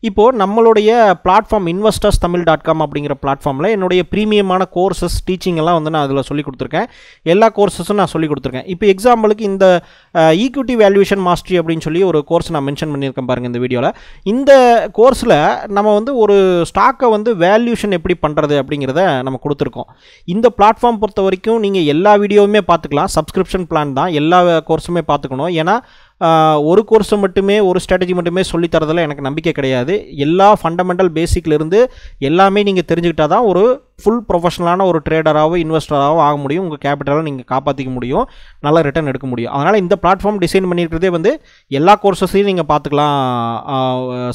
இப்போது நம்மளுடைய பிளாட்ஃபார்ம் investors.tamil.com அப்படிங்கிற பிளாட்ஃபார்மில் என்னுடைய ப்ரீமியமான கோர்சஸ் டீச்சிங் எல்லாம் வந்து நான் அதில் சொல்லிக் கொடுத்துருக்கேன். எல்லா கோர்சஸும் நான் சொல்லிக் கொடுத்துருக்கேன். இப்போ எக்ஸாம்பிளுக்கு இந்த ஈக்விட்டி வேல்யூஷன் மாஸ்டரி அப்படின்னு சொல்லி ஒரு கோர்ஸ் நான் மென்ஷன் பண்ணியிருக்கேன் பாருங்கள் இந்த வீடியோவில். இந்த கோர்ஸில் நம்ம வந்து ஒரு ஸ்டாக்கை வந்து வேல்யூஷன் எப்படி பண்ணுறது அப்படிங்கிறத நம்ம கொடுத்துருக்கோம். இந்த பிளாட்ஃபார்ம் பொறுத்த வரைக்கும் நீங்கள் எல்லா வீடியோவுமே பார்த்துக்கலாம். சப்ஸ்கிரிப்ஷன் பிளான் தான், எல்லா கோர்ஸுமே பார்த்துக்கணும். ஏன்னா ஒரு கோர்ஸை மட்டுமே ஒரு ஸ்ட்ராட்டஜி மட்டுமே சொல்லித்தரதில் எனக்கு நம்பிக்கை கிடையாது. எல்லா ஃபண்டமெண்டல் பேசிக்லேருந்து எல்லாமே நீங்கள் தெரிஞ்சுக்கிட்டால் தான் ஒரு ஃபுல் ப்ரொஃபஷனலான ஒரு ட்ரேடராகவோ இன்வெஸ்டராகவோ ஆக முடியும். உங்கள் கேபிட்டலை நீங்கள் காப்பாற்றிக்க முடியும், நல்ல ரிட்டர்ன் எடுக்க முடியும். அதனால் இந்த பிளாட்ஃபார்ம் டிசைன் பண்ணியிருக்கிறதே வந்து எல்லா கோர்ஸஸையும் நீங்கள் பார்த்துக்கலாம்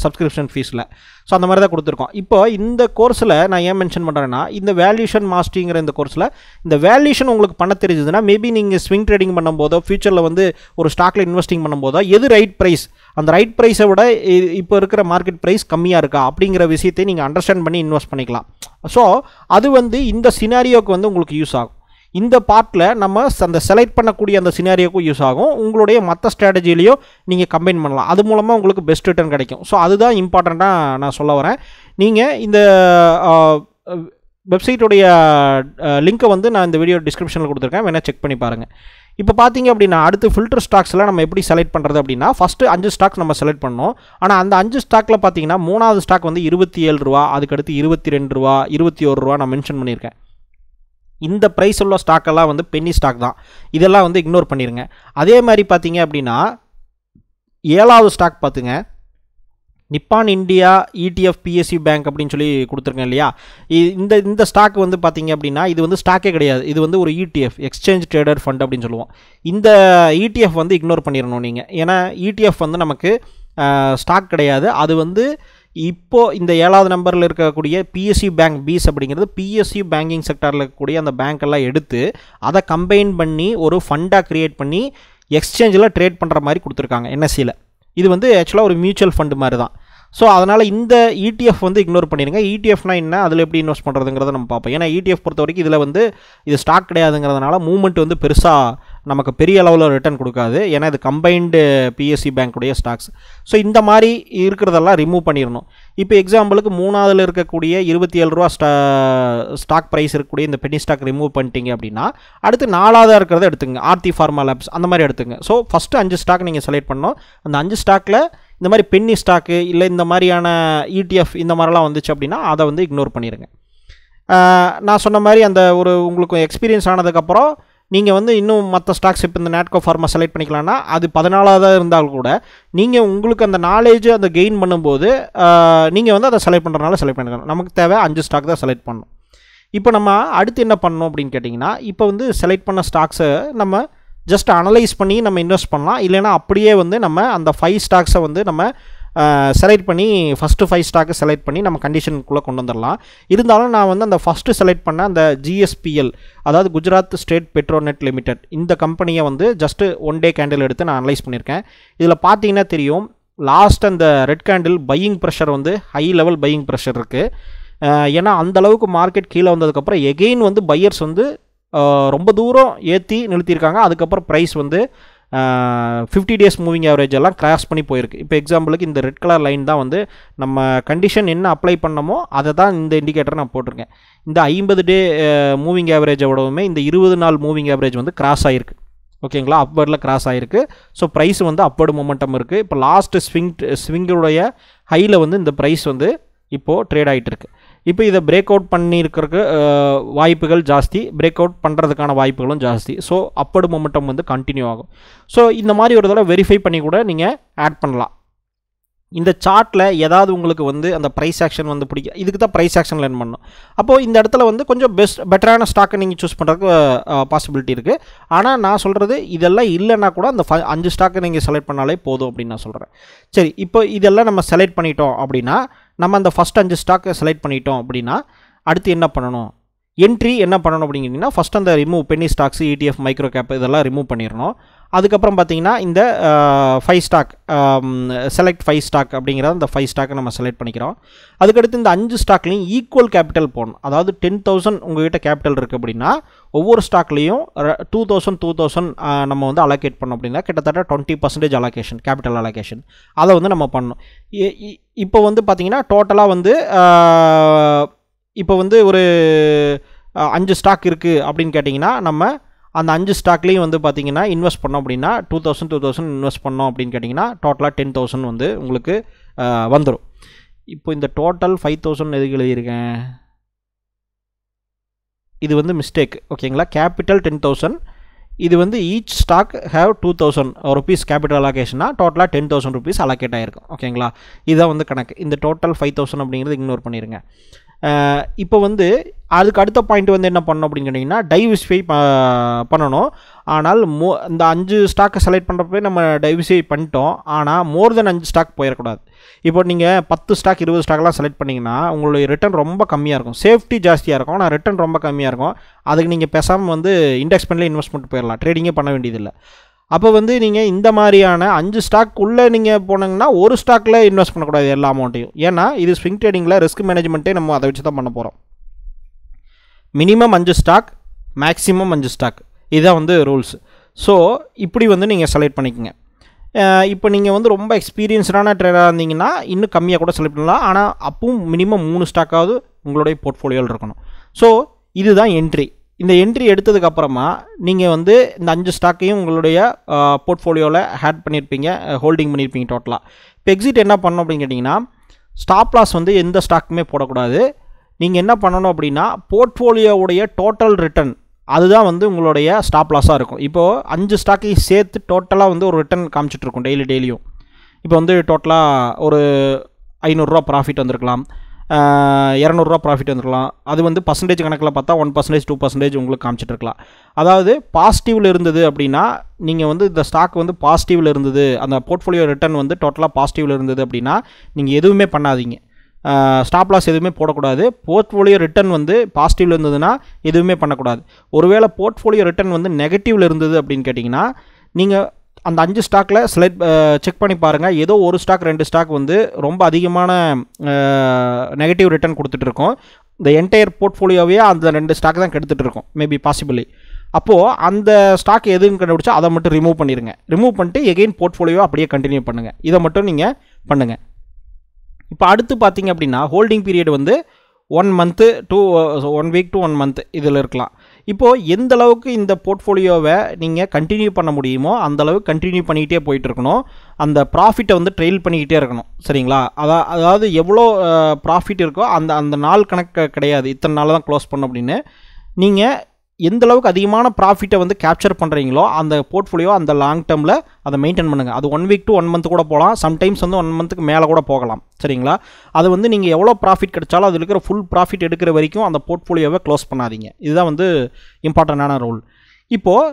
சப்ஸ்கிரிப்ஷன் ஃபீஸில். ஸோ அந்த மாதிரி தான் கொடுத்துருக்கோம். இப்போ இந்த கோர்ஸில் நான் ஏன் மென்ஷன் பண்ணுறேன்னா, இந்த வேல்யூஷன் மாஸ்டரிங்கிற இந்த கோர்ஸில் இந்த வேல்யூஷன் உங்களுக்கு பண்ண தெரிஞ்சதுன்னா மேபி நீங்கள் ஸ்விங் ட்ரேடிங் பண்ணும்போதோ ஃபியூச்சரில் வந்து ஒரு ஸ்டாக்கில் இன்வெஸ்டிங் பண்ணும்போதோ எது ரைட் ப்ரைஸ், அந்த ரைட் ப்ரைஸை விட இப்போ இருக்கிற மார்க்கெட் ப்ரைஸ் கம்மியாக இருக்கா அப்படிங்கிற விஷயத்தை நீங்கள் அண்டர்ஸ்டாண்ட் பண்ணி இன்வெஸ்ட் பண்ணிக்கலாம். ஸோ அது வந்து இந்த சினாரியோக்கு வந்து உங்களுக்கு யூஸ் ஆகும். இந்த பார்ட்டில் நம்ம அந்த செலக்ட் பண்ணக்கூடிய அந்த சினாரியோக்கும் யூஸ் ஆகும். உங்களுடைய மற்ற ஸ்ட்ராட்டஜிலையும் நீங்கள் கம்பைன் பண்ணலாம். அது மூலமாக உங்களுக்கு பெஸ்ட் ரிட்டர்ன் கிடைக்கும். ஸோ அதுதான் இம்பார்ட்டண்ட்டாக நான் சொல்ல வரேன். நீங்கள் இந்த வெப்சைட்டுடைய லிங்க்கை வந்து நான் இந்த வீடியோ டிஸ்கிரிப்ஷனில் கொடுத்துருக்கேன், வேணால் செக் பண்ணி பாருங்கள். இப்போ பார்த்தீங்க அப்படின்னா அடுத்து ஃபில்டர் ஸ்டாக்ஸில் நம்ம எப்படி செலக்ட் பண்ணுறது அப்படின்னா, ஃபஸ்ட்டு 5 ஸ்டாக்ஸ் நம்ம செலக்ட் பண்ணோம். ஆனால் அந்த 5 ஸ்டாக்கில் பார்த்தீங்கன்னா 3வது ஸ்டாக் வந்து 27 ரூபா, அதுக்கடுத்து 22 ரூபா, 21 ரூபா நான் மென்ஷன் பண்ணியிருக்கேன். இந்த ப்ரைஸ் உள்ள ஸ்டாக்கெல்லாம் வந்து பென்னி ஸ்டாக் தான். இதெல்லாம் வந்து இக்னோர் பண்ணிடுங்க. அதே மாதிரி பார்த்தீங்க அப்படின்னா 7வது ஸ்டாக் பார்த்துங்க, நிப்பான் இந்தியா இடிஎஃப் பிஎஸ்சி பேங்க் அப்படின்னு சொல்லி கொடுத்துருக்கேன் இல்லையா. இந்த ஸ்டாக் வந்து பார்த்தீங்க அப்படின்னா இது வந்து ஸ்டாக்கே கிடையாது, இது வந்து ஒரு இடிஎஃப், எக்ஸ்சேஞ்ச் ட்ரேடட் ஃபண்ட் அப்படின்னு சொல்லுவோம். இந்த இடிஎஃப் வந்து இக்னோர் பண்ணிடணும் நீங்கள். ஏன்னா இடிஎஃப் வந்து நமக்கு ஸ்டாக் கிடையாது. அது வந்து இப்போது இந்த 7வது நம்பரில் இருக்கக்கூடிய பிஎஸ்சி பேங்க் பீஸ் அப்படிங்கிறது பிஎஸ்சி பேங்கிங் செக்டாரில் இருக்கக்கூடிய அந்த பேங்க்கெல்லாம் எடுத்து அதை கம்பைன் பண்ணி ஒரு ஃபண்டாக க்ரியேட் பண்ணி எக்ஸ்சேஞ்சில் ட்ரேட் பண்ணுற மாதிரி கொடுத்துருக்காங்க என்எஸ்சியில். இது வந்து ஆக்சுவலாக ஒரு மியூச்சுவல் ஃபண்டு மாதிரி தான். ஸோ அதனால் இந்த இடிஎஃப் வந்து இக்னோர் பண்ணிடுங்க. இடிஎஃப்னா என்ன, அதில் எப்படி இன்வெஸ்ட் பண்ணுறதுங்கிறத நம்ம பார்ப்போம். ஏன்னா இடிஎஃப் பொறுத்த வரைக்கும் இதில் வந்து இது ஸ்டாக் கிடையாதுங்கிறதுனால மூவ்மெண்ட் வந்து பெருசாக நமக்கு பெரிய அளவில் ரிட்டர்ன் கொடுக்காது. ஏன்னா இது கம்பைன்டு பிஎஸ்சி பேங்க்குடைய ஸ்டாக்ஸ். ஸோ இந்த மாதிரி இருக்கிறதெல்லாம் ரிமூவ் பண்ணிடணும். இப்போ எக்ஸாம்பிளுக்கு 3வதுல இருக்கக்கூடிய 27 ரூபா ஸ்டாக் ப்ரைஸ் இருக்கக்கூடிய இந்த பென்னி ஸ்டாக் ரிமூவ் பண்ணிட்டீங்க அப்படின்னா அடுத்து 4வதாக இருக்கிறத எடுத்துங்க, ஆர்த்தி ஃபார்மா லேப்ஸ் அந்த மாதிரி எடுத்துங்க. ஸோ ஃபஸ்ட்டு 5 ஸ்டாக் நீங்கள் செலக்ட் பண்ணணும். அந்த 5 ஸ்டாக்கில் இந்த மாதிரி பென்னி ஸ்டாக்கு இல்லை இந்த மாதிரியான இடிஎஃப் இந்த மாதிரிலாம் வந்துச்சு அப்படின்னா அதை வந்து இக்னோர் பண்ணிடுங்க. நான் சொன்ன மாதிரி அந்த ஒரு உங்களுக்கு எக்ஸ்பீரியன்ஸ் ஆனதுக்கப்புறம் நீங்கள் வந்து இன்னும் மற்ற ஸ்டாக்ஸ் இப்போ இந்த நாட்கோ ஃபார்மா செலக்ட் பண்ணிக்கலாம்னா அது 14வதாக இருந்தாலும் கூட நீங்கள் உங்களுக்கு அந்த நாலேஜ் அந்த கெயின் பண்ணும்போது நீங்கள் வந்து அதை செலக்ட் பண்ணுறதுனால செலக்ட் பண்ணிக்கலாம். நமக்கு தேவை 5 ஸ்டாக் தான் செலக்ட் பண்ணணும். இப்போ நம்ம அடுத்து என்ன பண்ணணும் அப்படின்னு கேட்டிங்கன்னா, இப்போ வந்து செலக்ட் பண்ண ஸ்டாக்ஸை நம்ம ஜஸ்ட் அனலைஸ் பண்ணி நம்ம இன்வெஸ்ட் பண்ணலாம். இல்லைனா அப்படியே வந்து நம்ம அந்த 5 ஸ்டாக்ஸை வந்து நம்ம செலக்ட் பண்ணி ஃபஸ்ட்டு 5 ஸ்டாக்கை செலக்ட் பண்ணி நம்ம கண்டிஷனுக்குள்ளே கொண்டு வந்துடலாம். இருந்தாலும் நான் வந்து அந்த ஃபஸ்ட்டு செலக்ட் பண்ண அந்த ஜிஎஸ்பிஎல், அதாவது குஜராத் ஸ்டேட் பெட்ரோநெட் லிமிடெட், இந்த கம்பெனியை வந்து ஜஸ்ட்டு 1 டே கேண்டில் எடுத்து நான் அனலைஸ் பண்ணியிருக்கேன். இதில் பார்த்தீங்கன்னா தெரியும், லாஸ்ட் அந்த ரெட் கேண்டில் பையிங் ப்ரெஷர் வந்து ஹை லெவல் பையிங் ப்ரெஷர் இருக்குது. ஏன்னா அந்தளவுக்கு மார்க்கெட் கீழே வந்ததுக்கப்புறம் எகெயின் வந்து பையர்ஸ் வந்து ரொம்ப தூரம் ஏற்றி நிறுத்தியிருக்காங்க. அதுக்கப்புறம் ப்ரைஸ் வந்து 50 டேஸ் மூவிங் ஆவரேஜ் எல்லாம் கிராஸ் பண்ணி போயிருக்கு. இப்போ எக்ஸாம்பிளுக்கு இந்த ரெட் கலர் லைன் தான் வந்து நம்ம கண்டிஷன் என்ன அப்ளை பண்ணமோ அதை தான் இந்த இண்டிகேட்டர் நான் போட்டிருக்கேன். இந்த 50 டே மூவிங் ஆவரேஜை விடவுமே இந்த 20 நாள் மூவிங் ஆவரேஜ் வந்து கிராஸ் ஆகிருக்கு. ஓகேங்களா, அப்வர்டில் கிராஸ் ஆகிருக்கு. ஸோ ப்ரைஸ் வந்து அப்வர்டு மொமெண்டம் இருக்குது. இப்போ லாஸ்ட்டு ஸ்விங்குடைய ஹையில் வந்து இந்த ப்ரைஸ் வந்து இப்போது ட்ரேட் ஆகிட்டு இருக்குது. இப்போ இதை பிரேக் அவுட் பண்ணியிருக்கிறதுக்கு வாய்ப்புகள் ஜாஸ்தி, பிரேக் அவுட் பண்ணுறதுக்கான வாய்ப்புகளும் ஜாஸ்தி. ஸோ அப்வர்டு மொமெண்டம் வந்து கண்டினியூ ஆகும். ஸோ இந்த மாதிரி ஒரு தடவை வெரிஃபை பண்ணி கூட நீங்கள் ஆட் பண்ணலாம். இந்த சார்ட்டில் ஏதாவது உங்களுக்கு வந்து அந்த ப்ரைஸ் ஆக்ஷன் வந்து பிடிக்கும், இதுக்கு தான் ப்ரைஸ் ஆக்ஷன் லேர்ன் பண்ணணும். அப்போது இந்த இடத்துல வந்து கொஞ்சம் பெட்டரான ஸ்டாக்கை நீங்கள் சூஸ் பண்ணுறதுக்கு பாசிபிலிட்டி இருக்குது. ஆனால் நான் சொல்கிறது இதெல்லாம் இல்லைன்னா கூட அந்த 5 ஸ்டாக்கை நீங்கள் செலக்ட் பண்ணாலே போதும் அப்படின்னு நான் சொல்கிறேன். சரி, இப்போ இதெல்லாம் நம்ம செலக்ட் பண்ணிட்டோம் அப்படின்னா, நம்ம அந்த ஃபஸ்ட் 5 ஸ்டாக்கை செலக்ட் பண்ணிட்டோம் அப்படின்னா அடுத்து என்ன பண்ணணும், என்ட்ரி என்ன பண்ணணும் அப்படிங்கிட்டிங்கன்னா, ஃபஸ்ட் அந்த remove Penney stocks, ETF, micro gap இதெல்லாம் ரிமூவ் பண்ணிடணும். அதுக்கப்புறம் பார்த்தீங்கன்னா இந்த 5 ஸ்டாக் செலக்ட் 5 ஸ்டாக் அப்படிங்கிற அந்த 5 ஸ்டாக்கை நம்ம செலக்ட் பண்ணிக்கிறோம். அதுக்கடுத்து இந்த 5 ஸ்டாக்லேயும் ஈக்குவல் கேபிட்டல் போடணும். அதாவது 10,000 உங்கள்கிட்ட கேபிட்டல் இருக்குது அப்படின்னா ஒவ்வொரு ஸ்டாக்லேயும் 2,000 நம்ம வந்து அலோகேட் பண்ணோம் அப்படின்னா கிட்டத்தட்ட 20% அலோகேஷன், கேபிட்டல் அலோகேஷன் அதை வந்து நம்ம பண்ணணும். இப்போ வந்து பார்த்திங்கன்னா டோட்டலாக வந்து இப்போ வந்து ஒரு 5 ஸ்டாக் இருக்குது அப்படின்னு கேட்டிங்கன்னா நம்ம அந்த 5 ஸ்டாக்லேயும் வந்து பார்த்திங்கன்னா இன்வெஸ்ட் பண்ணோம் அப்படின்னா 2,000 இன்வெஸ்ட் பண்ணோம் அப்படின்னு கேட்டிங்கன்னா டோட்டலாக 10,000 வந்து உங்களுக்கு வந்துடும். இப்போ இந்த டோட்டல் 5,000 எதுக்கு எழுதியிருக்கேன், இது வந்து மிஸ்டேக். ஓகேங்களா, கேபிட்டல் 10,000, இது வந்து each stock have 2,000 rupees capital அலோகேஷனாக டோட்டலாக 10,000 ருபீஸ் அலோகேட் ஆகிருக்கும். ஓகேங்களா, இதுதான் வந்து கணக்கு. இந்த டோட்டல் 5,000 அப்படிங்கிறது இக்னோர் பண்ணிடுங்க. இப்போ வந்து அதுக்கு அடுத்த பாயிண்ட் வந்து என்ன பண்ணணும் அப்படின்னு கேட்டிங்கன்னா டைவர்சிஃபை பண்ணணும். ஆனால் இந்த 5 ஸ்டாக்கை செலக்ட் பண்ணுறப்பே நம்ம டைவர்சிஃபை பண்ணிட்டோம். ஆனால் மோர் தென் 5 ஸ்டாக் போயிடக்கூடாது. இப்போ நீங்கள் 10 ஸ்டாக் 20 ஸ்டாக்லாம் செலக்ட் பண்ணிங்கன்னா உங்களுடைய ரிட்டர்ன் ரொம்ப கம்மியாக இருக்கும். சேஃப்டி ஜாஸ்தியாக இருக்கும், ஆனால் ரிட்டர்ன் ரொம்ப கம்மியாக இருக்கும். அதுக்கு நீங்கள் பேசாமல் வந்து இண்டெக்ஸ் ஃபண்ட்லேயே இன்வெஸ்ட்மெண்ட் போயிடலாம், ட்ரேடிங்கே பண்ண வேண்டியதில்லை. அப்போ வந்து நீங்கள் இந்த மாதிரியான 5 ஸ்டாக் உள்ளே நீங்கள் போனீங்கன்னா ஒரு ஸ்டாக்கில் இன்வெஸ்ட் பண்ணக்கூடாது எல்லா அமௌண்ட்டையும். ஏன்னா இது ஸ்விங் ட்ரேடிங்கில் ரிஸ்க் மேனேஜ்மெண்ட்டே நம்ம அதை வச்சு தான் பண்ண போகிறோம். மினிமம் 5 ஸ்டாக், மேக்ஸிமம் 5 ஸ்டாக், இதுதான் வந்து ரூல்ஸ். ஸோ இப்படி வந்து நீங்கள் செலக்ட் பண்ணிக்கோங்க. இப்போ நீங்கள் வந்து ரொம்ப எக்ஸ்பீரியன்ஸ்டான ட்ரேடராக இருந்தீங்கன்னா இன்னும் கம்மியாக கூட செலக்ட் பண்ணலாம். ஆனால் அப்பவும் மினிமம் 3 ஸ்டாக்காவது உங்களுடைய போர்ட்ஃபோலியோவில் இருக்கணும். ஸோ இதுதான் என்ட்ரி. இந்த என்ட்ரி எடுத்ததுக்கப்புறமா நீங்கள் வந்து இந்த 5 ஸ்டாக்கையும் உங்களுடைய போர்ட்ஃபோலியோவில் ஆட் பண்ணியிருப்பீங்க, ஹோல்டிங் பண்ணியிருப்பீங்க டோட்டலாக. இப்போ எக்ஸிட் என்ன பண்ணணும் அப்படின்னு கேட்டிங்கன்னா ஸ்டாப் லாஸ் வந்து எந்த ஸ்டாக்குமே போடக்கூடாது. நீங்கள் என்ன பண்ணணும் அப்படின்னா போர்ட்ஃபோலியோவுடைய டோட்டல் ரிட்டர்ன் அதுதான் வந்து உங்களுடைய ஸ்டாப் லாஸாக இருக்கும். இப்போது 5 ஸ்டாக்கையும் சேர்த்து டோட்டலாக வந்து ஒரு ரிட்டர்ன் காமிச்சிட்ருக்கும் டெய்லியும். இப்போ வந்து டோட்டலாக ஒரு 500 ரூபா ப்ராஃபிட் வந்திருக்கலாம், 200 ரூபா ப்ராஃபிட் வந்துருக்கலாம். அது வந்து பர்சன்டேஜ் கணக்கில் பார்த்தா 1%, 2% உங்களுக்கு காமிச்சிட்ருக்கலாம். அதாவது பாசிட்டிவில் இருந்தது அப்படின்னா நீங்கள் வந்து இந்த ஸ்டாக் வந்து பாசிட்டிவில் இருந்தது, அந்த போர்ட்ஃபோலியோ ரிட்டர்ன் வந்து டோட்டலாக பாசிட்டிவில் இருந்தது அப்படின்னா நீங்கள் எதுவுமே பண்ணாதீங்க, ஸ்டாப் லாஸ் எதுவுமே போடக்கூடாது. போர்ட்ஃபோலியோ ரிட்டர்ன் வந்து பாசிட்டிவில் இருந்ததுன்னா எதுவுமே பண்ணக்கூடாது. ஒருவேளை போர்ட்ஃபோலியோ ரிட்டர்ன் வந்து நெகட்டிவில் இருந்தது அப்படின்னு கேட்டிங்கன்னா நீங்கள் அந்த 5 ஸ்டாக்கில் செக் பண்ணி பாருங்கள். ஏதோ ஒரு ஸ்டாக் 2 ஸ்டாக் வந்து ரொம்ப அதிகமான நெகட்டிவ் ரிட்டர்ன் கொடுத்துட்ருக்கோம். இந்த என்டையர் போர்ட்ஃபோலியோவே அந்த 2 ஸ்டாக் தான் கெடுத்துட்ருக்கோம் மேபி பாசிபிளி. அப்போது அந்த ஸ்டாக் எதுன்னு கண்டுபிடிச்சா அதை மட்டும் ரிமூவ் பண்ணிடுங்க. ரிமூவ் பண்ணிட்டு எகெயின் போர்ட்ஃபோலியோ அப்படியே கண்டினியூ பண்ணுங்கள். இதை மட்டும் நீங்கள் பண்ணுங்கள். இப்போ அடுத்து பார்த்தீங்க அப்படின்னா ஹோல்டிங் பீரியட் வந்து 1 month to 1 week to 1 month இதில் இருக்கலாம். இப்போது எந்த அளவுக்கு இந்த போர்ட்ஃபோலியோவை நீங்கள் கண்டினியூ பண்ண முடியுமோ அந்த அளவுக்கு கண்டினியூ பண்ணிக்கிட்டே போயிட்டு இருக்கணும். அந்த ப்ராஃபிட்டை வந்து ட்ரெயில் பண்ணிக்கிட்டே இருக்கணும். சரிங்களா, அதாவது எவ்வளோ ப்ராஃபிட் இருக்கோ அந்த நாள் கணக்கு கிடையாது, இத்தனை நாள் தான் க்ளோஸ் பண்ணணும் அப்படின்னு. நீங்கள் எந்த அளவுக்கு அதிகமான ப்ராஃபிட்டை வந்து கேப்சர் பண்ணுறீங்களோ அந்த போர்ட்ஃபோலியோ அந்த லாங் டேர்மில் அதை மெயின்டைன் பண்ணுங்கள். அது 1 வீக் to 1 மந்த் கூட போகலாம், சம்டைம்ஸ் வந்து 1 மந்த்துக்கு மேலே கூட போகலாம். சரிங்களா, அது வந்து நீங்கள் எவ்வளோ ப்ராஃபிட் கிடைச்சாலும் அதில் இருக்கிற ஃபுல் ப்ராஃபிட் எடுக்கிற வரைக்கும் அந்த போர்ட்ஃபோலியோவை க்ளோஸ் பண்ணாதீங்க. இதுதான் வந்து இம்பார்ட்டண்டான ரூல். இப்போது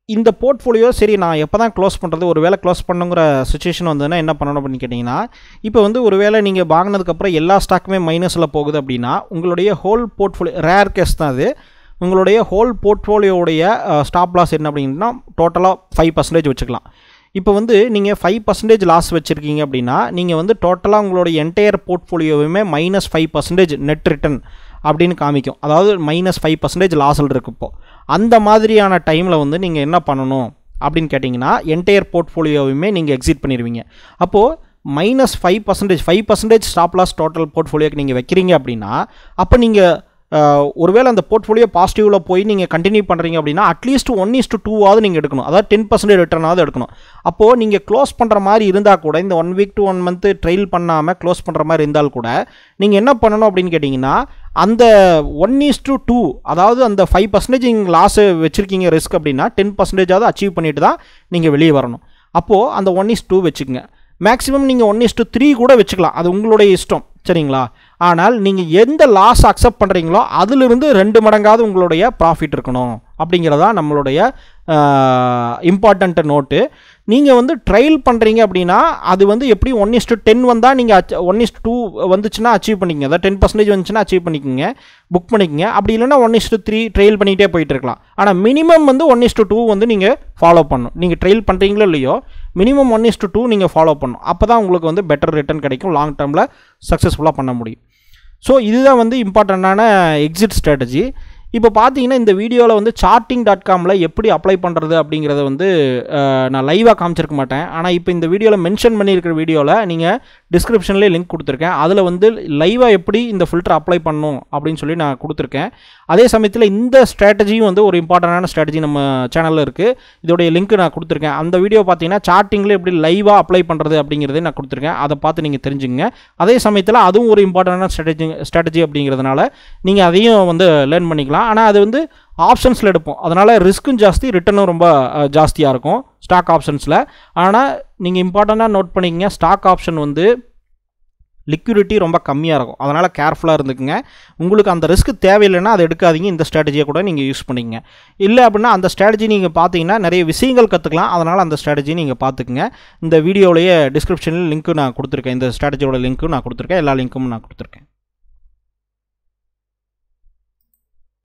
இந்த போர்ட்ஃபோலியோ சரி நான் எப்போ தான் க்ளோஸ் பண்ணுறது, ஒரு வேளை க்ளோஸ் பண்ணுங்கிற சுச்சுவேஷன் வந்ததுன்னா என்ன பண்ணணும் அப்படின்னு கேட்டிங்கன்னா, இப்போ வந்து ஒரு வேளை நீங்கள் வாங்கினதுக்கப்புறம் எல்லா ஸ்டாக்குமே மைனஸில் போகுது அப்படின்னா உங்களுடைய ஹோல் போர்ட்ஃபோலியோ, ரேர் கேஸ் தான் அது, உங்களுடைய ஹோல் போர்ட்ஃபோலியோவுடைய ஸ்டாப் லாஸ் என்ன அப்படின்னா டோட்டலாக 5% வச்சுக்கலாம். இப்போ வந்து நீங்கள் 5% லாஸ் வச்சுருக்கீங்க அப்படின்னா நீங்கள் வந்து டோட்டலாக உங்களுடைய என்டையர் போர்ட்ஃபோலியோவுமே -5% நெட் ரிட்டன் அப்படின்னு காமிக்கும். அதாவது -5% லாஸில் இருக்குது. இப்போது அந்த மாதிரியான டைமில் வந்து நீங்கள் என்ன பண்ணணும் அப்படின்னு கேட்டிங்கன்னா என்டையர் போர்ட்ஃபோலியோவுமே நீங்கள் எக்ஸிட் பண்ணிடுவீங்க. அப்போது -5% ஸ்டாப் லாஸ் டோட்டல் போர்ட்ஃபோலியோக்கு நீங்கள் வைக்கிறீங்க அப்படின்னா, அப்போ நீங்கள் ஒருவேளை அந்த போர்ட்ஃபோலியோ பாசிட்டிவில் போய் நீங்கள் கண்டினியூ பண்ணுறீங்க அப்படின்னா அட்லீஸ்ட் 1:2 நீங்கள் எடுக்கணும். அதாவது 10% ரிட்டர்னாவது எடுக்கணும். அப்போது நீங்கள் க்ளோஸ் பண்ணுற மாதிரி இருந்தால் கூட, இந்த 1 வீக் to 1 மந்த் ட்ரெயில் பண்ணாமல் க்ளோஸ் பண்ணுற மாதிரி இருந்தால் கூட நீங்கள் என்ன பண்ணணும் அப்படின்னு கேட்டிங்கன்னா, அந்த 1:2 அதாவது அந்த 5% நீங்கள் லாஸு வச்சுருக்கீங்க ரிஸ்க் அப்படின்னா 10%ஆவது அச்சீவ் பண்ணிட்டு தான் நீங்கள் வெளியே வரணும். அப்போது அந்த 1:2 வச்சுக்கோங்க. மேக்ஸிமம் நீங்கள் 1:3 கூட வச்சுக்கலாம், அது உங்களுடைய இஷ்டம், சரிங்களா? ஆனால் நீங்கள் எந்த லாஸ் அக்செப்ட் பண்ணுறீங்களோ அதிலிருந்து 2 மடங்காவது உங்களுடைய ப்ராஃபிட் இருக்கணும் அப்படிங்கிறதா நம்மளுடைய இம்பார்ட்டண்ட் நோட்டு. நீங்கள் வந்து ட்ரையல் பண்ணுறீங்க அப்படின்னா அது வந்து எப்படி 1:10 வந்தால் நீங்கள் 1:2 வந்துச்சுன்னா அச்சீவ் பண்ணிக்கங்க, அதாவது 10% வந்துச்சுன்னா அச்சீவ் பண்ணிக்கோங்க, புக் பண்ணிக்கங்க. அப்படி இல்லைன்னா 1:3 ட்ரையல் பண்ணிகிட்டே போயிட்டு இருக்கலாம். ஆனால் மினிமம் வந்து 1:2 வந்து நீங்கள் ஃபாலோ பண்ணணும். நீங்கள் ட்ரையல் பண்ணுறீங்களோ இல்லையோ மினிமம் 1:2 நீங்கள் ஃபாலோ பண்ணணும். அப்போ தான் உங்களுக்கு வந்து பெட்டர் ரிட்டர்ன் கிடைக்கும், லாங் டேர்மில் சக்ஸஸ்ஃபுல்லாக பண்ண முடியும். ஸோ இதுதான் வந்து இம்பார்ட்டண்ட்டான எக்ஸிட் ஸ்ட்ராட்டஜி. இப்போ பார்த்தீங்கன்னா இந்த வீடியோவில் வந்து charting.comல எப்படி அப்ளை பண்ணுறது அப்படிங்கிறத வந்து நான் லைவாக காமிச்சிருக்க மாட்டேன். ஆனால் இப்போ இந்த வீடியோவில் மென்ஷன் பண்ணியிருக்கிற வீடியோவில் நீங்கள் டிஸ்கிரிப்ஷன்லேயே லிங்க் கொடுத்துருக்கேன். அதில் வந்து லைவாக எப்படி இந்த ஃபில்டர் அப்ளை பண்ணணும் அப்படின்னு சொல்லி நான் கொடுத்துருக்கேன். அதே சமயத்தில் இந்த ஸ்ட்ராட்டஜியும் வந்து ஒரு இம்பார்ட்டண்டான ஸ்ட்ராட்டஜி நம்ம சேனலில் இருக்குது. இதோடைய லிங்க் நான் கொடுத்துருக்கேன். அந்த வீடியோ பார்த்தீங்கன்னா சார்ட்டிங்கில் எப்படி லைவாக அப்ளை பண்ணுறது அப்படிங்கிறதே நான் கொடுத்துருக்கேன். அதை பார்த்து நீங்கள் தெரிஞ்சுங்க. அதே சமயத்தில் அதுவும் ஒரு இம்பார்ட்டண்டான ஸ்ட்ராட்டஜி அப்படிங்கிறதுனால நீங்கள் அதையும் வந்து லேர்ன் பண்ணிக்கலாம். ஆனால் அது வந்து ஆப்ஷன்ஸில் எடுப்போம், அதனால் ரிஸ்க்கும் ஜாஸ்தி, ரிட்டர்னும் ரொம்ப ஜாஸ்தியாக இருக்கும் ஸ்டாக் ஆப்ஷன்ஸில். ஆனால் நீங்கள் இம்பார்ட்டண்ட்டாக நோட் பண்ணிக்கங்க, ஸ்டாக் ஆப்ஷன் வந்து லிக்விடிட்டி ரொம்ப கம்மியாக இருக்கும். அதனால் கேர்ஃபுல்லாக இருந்துக்குங்க. உங்களுக்கு அந்த ரிஸ்க் தேவையில்லைன்னா அதை எடுக்காதீங்க, இந்த ஸ்ட்ராட்டஜியை கூட நீங்கள் யூஸ் பண்ணிக்கங்க. இல்லை அப்படின்னா அந்த ஸ்ட்ராட்டஜி நீங்கள் பார்த்தீங்கன்னா நிறைய விஷயங்கள் கற்றுக்கலாம். அதனால் அந்த ஸ்ட்ராட்டஜி நீங்கள் பார்த்துக்குங்க. இந்த வீடியோலேயே டிஸ்கிரிப்ஷனில் லிங்க்கு நான் கொடுத்துருக்கேன், இந்த ஸ்ட்ராட்டஜியோட லிங்க்கும் நான் கொடுத்துருக்கேன், எல்லா லிங்க்கும் நான் கொடுத்துருக்கேன்.